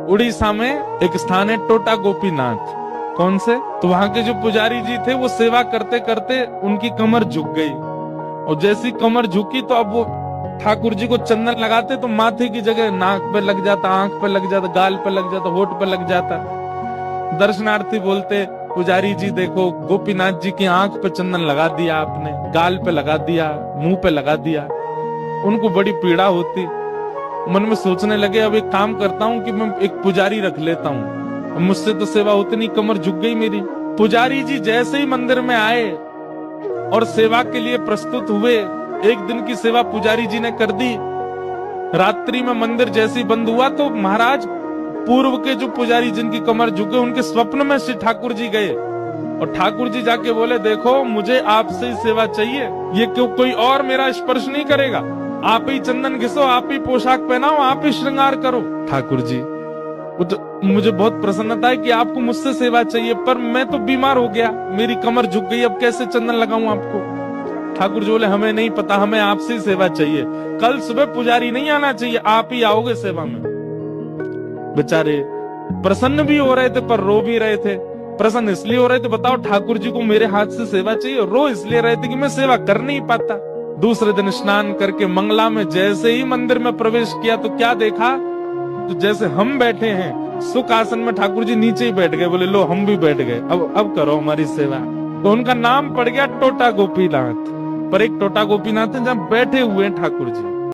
उड़ीसा में एक स्थान है टोटा गोपीनाथ। कौन से? तो वहां के जो पुजारी जी थे वो सेवा करते करते उनकी कमर झुक गई, और जैसी कमर झुकी तो अब वो ठाकुर जी को चंदन लगाते तो माथे की जगह नाक पे लग जाता, आंख पे लग जाता, गाल पे लग जाता, होठ पे लग जाता। दर्शनार्थी बोलते, पुजारी जी देखो, गोपीनाथ जी की आंख पे चंदन लगा दिया आपने, गाल पे लगा दिया, मुंह पे लगा दिया। उनको बड़ी पीड़ा होती। मन में सोचने लगे अब एक काम करता हूँ कि मैं एक पुजारी रख लेता हूँ, मुझसे तो सेवा होती नहीं, कमर झुक गई मेरी। पुजारी जी जैसे ही मंदिर में आए और सेवा के लिए प्रस्तुत हुए, एक दिन की सेवा पुजारी जी ने कर दी। रात्रि में मंदिर जैसे ही बंद हुआ तो महाराज पूर्व के जो पुजारी जिनकी कमर झुके, उनके स्वप्न में श्री ठाकुर जी गए और ठाकुर जी जाके बोले, देखो मुझे आपसे ही सेवा चाहिए, ये क्यों कोई और मेरा स्पर्श नहीं करेगा, आप ही चंदन घिसो, आप ही पोशाक पहनाओ, आप ही श्रृंगार करो। ठाकुर जी मुझे बहुत प्रसन्नता है कि आपको मुझसे सेवा चाहिए, पर मैं तो बीमार हो गया, मेरी कमर झुक गई, अब कैसे चंदन लगाऊं आपको। ठाकुर जी बोले, हमें नहीं पता, हमें आपसे ही सेवा चाहिए, कल सुबह पुजारी नहीं आना चाहिए, आप ही आओगे सेवा में। बेचारे प्रसन्न भी हो रहे थे पर रो भी रहे थे। प्रसन्न इसलिए हो रहे थे, बताओ ठाकुर जी को मेरे हाथ से सेवा चाहिए, रो इसलिए रहे थे कि मैं सेवा कर नहीं पाता। दूसरे दिन स्नान करके मंगला में जैसे ही मंदिर में प्रवेश किया तो क्या देखा, तो जैसे हम बैठे हैं सुख आसन में, ठाकुर जी नीचे ही बैठ गए। बोले, लो हम भी बैठ गए, अब करो हमारी सेवा। तो उनका नाम पड़ गया टोटा गोपीनाथ। पर एक टोटा गोपीनाथ है जहाँ बैठे हुए हैं ठाकुर जी।